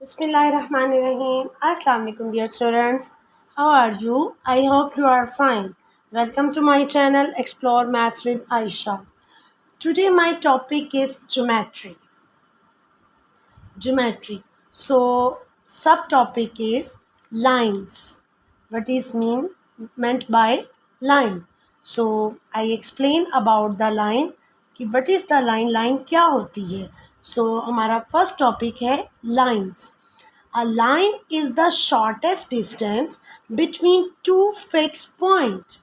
Bismillahirrahmanirrahim. Assalamu alaikum dear students. How are you? I hope you are fine. Welcome to my channel Explore Maths with Aisha. Today my topic is geometry. Geometry. So subtopic is lines. What is meant by line? So I explain about the line कि what is the line? Line क्या होती है? So हमारा first topic है lines. A line is the shortest distance between two fixed points.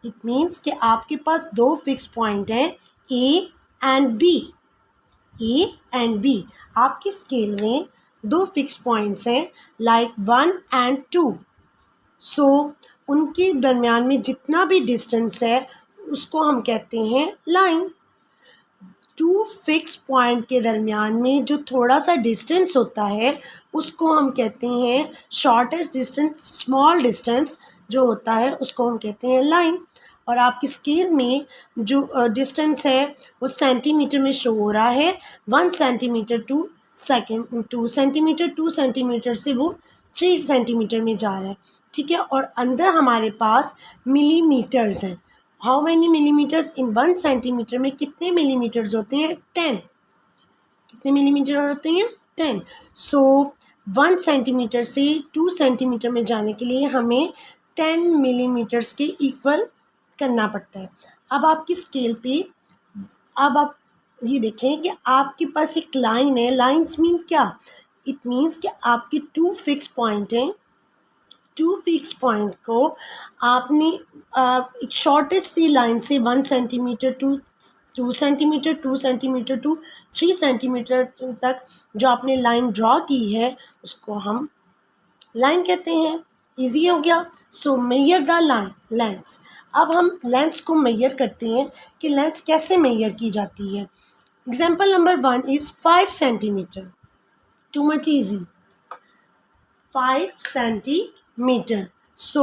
It means कि आपके पास दो fixed point हैं A and B. A and B. आपकी स्केल में दो फिक्स पॉइंट्स हैं लाइक 1 and 2. सो उनके दरमियान में जितना भी डिस्टेंस है उसको हम कहते हैं लाइन. टू फिक्स पॉइंट के दरमियान में जो थोड़ा सा डिस्टेंस होता है उसको हम कहते हैं शॉर्टेस्ट डिस्टेंस. स्मॉल डिस्टेंस जो होता है उसको हम कहते हैं लाइन. और आपकी स्केल में जो डिस्टेंस है वो सेंटीमीटर में शो हो रहा है. 1 centimetre to second 2 centimetre 2 centimetre से वो 3 सेंटीमीटर में जा रहा है. ठीक है. और अंदर हमारे पास मिलीमीटर्स हैं. How many millimetres in 1 centimetre में कितने मिलीमीटर्स होते हैं? 10. कितने मिलीमीटर होते हैं? 10. सो 1 सेंटीमीटर से 2 सेंटीमीटर में जाने के लिए हमें 10 मिलीमीटर्स के इक्वल करना पड़ता है. अब आपकी स्केल पे अब आप ये देखें कि आपके पास एक लाइन है. लाइन्स मीन क्या? इट मीन्स कि आपके टू फिक्स पॉइंट हैं. टू फिक्स पॉइंट को आपने एक शॉर्टेस्ट सी लाइन से 1 centimetre to 2 centimetre 2 centimetre to 3 centimetre तक जो आपने लाइन ड्रॉ की है उसको हम लाइन कहते हैं. इजी हो गया. So measure the line lengths. अब हम लेंथ्स को मेजर करते हैं कि लेंथ्स कैसे मेजर की जाती है. Example number 1 is 5 centimetre. Too much easy. 5 centimeter. So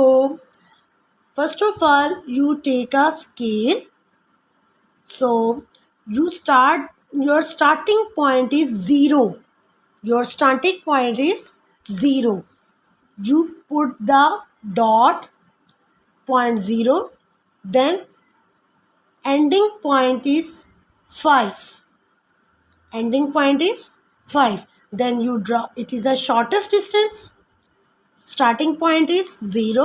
first of all you take a scale. So your starting point is 0. Your starting point is 0. You put the dot point 0, then ending point is 5. Ending point is 5. Then you draw. It is the shortest distance. Starting point is 0,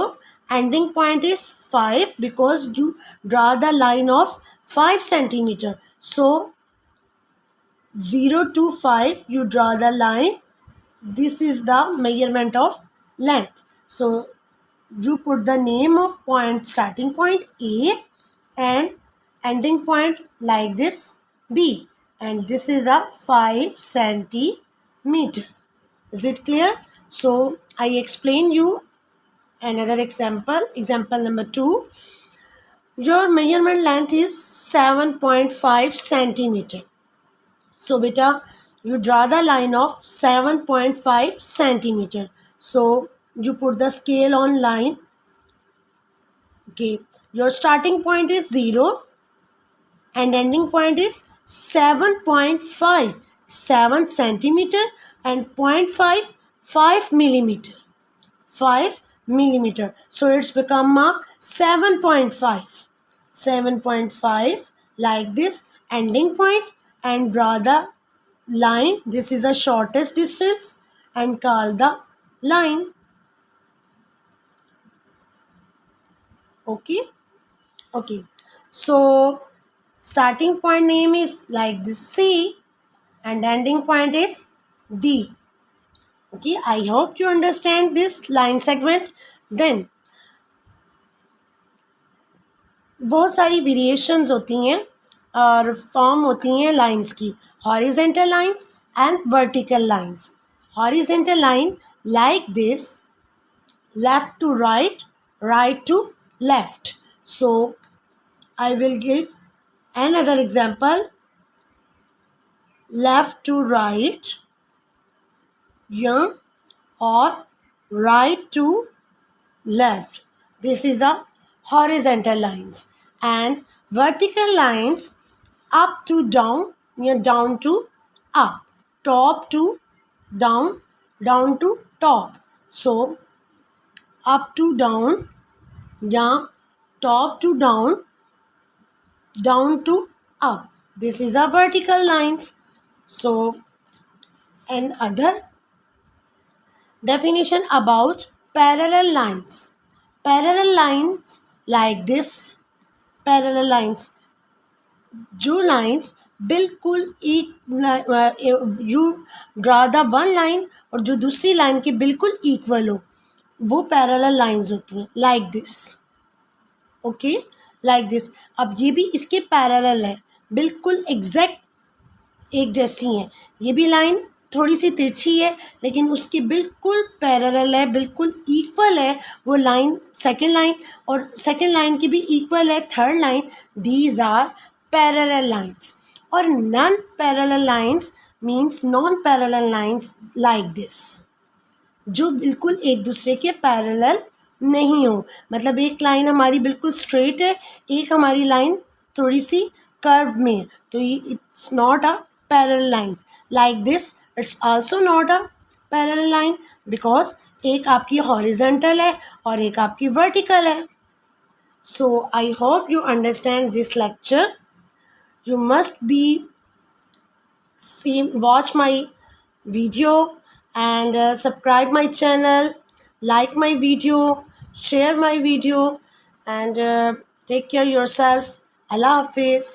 ending point is 5 because you draw the line of 5 centimeter. So 0 to 5 you draw the line. This is the measurement of length. So you put the name of point, starting point A and ending point like this B, and this is a 5 centimeter. Is it clear? So I explain you another example. Example number 2. Your measurement length is 7.5 centimeter. So beta, you draw the line of 7.5 centimeter. So you put the scale on line. Okay. Your starting point is 0 and ending point is 7.5. 7 centimeter and 0.5 5 millimeter. 5 millimeter. So it's become a 7.5. 7.5 like this ending point, and draw the line. This is the shortest distance and call the line. Okay. Okay. So starting point name is like this C and ending point is D. Okay, I hope you understand this line segment. Then बहुत सारी variations होती हैं और form होती हैं lines की. Horizontal lines and vertical lines. Horizontal line like this, left to right, right to left. So I will give another example. Left to right, young, or right to left. This is a horizontal lines. And vertical lines, up to down, down to up, top to down, down to top. So up to down या top to down, down to up. This is a vertical lines. So another definition about parallel lines. Parallel lines like this. Parallel lines, जो lines बिल्कुल एक you draw the one line और जो दूसरी line के बिल्कुल equal हो, वो पैरेलल लाइंस होती हैं. Like this. Okay, like this. अब ये भी इसके पैरेलल है, बिल्कुल एग्जैक्ट एक जैसी हैं. ये भी लाइन थोड़ी सी तिरछी है लेकिन उसकी बिल्कुल पैरेलल है, बिल्कुल इक्वल है वो लाइन. सेकंड लाइन और सेकंड लाइन की भी इक्वल है third line. These are parallel lines. और non parallel lines means non parallel lines like this, जो बिल्कुल एक दूसरे के पैरेलल नहीं हो. मतलब एक लाइन हमारी बिल्कुल स्ट्रेट है, एक हमारी लाइन थोड़ी सी कर्व में है, तो ये it's not a parallel lines. Like this it's also not a parallel line because एक आपकी हॉरिजॉन्टल है और एक आपकी वर्टिकल है. So I hope you understand this lecture. You must be watch my video and subscribe my channel, like my video, share my video, and take care yourself. Allah Hafiz.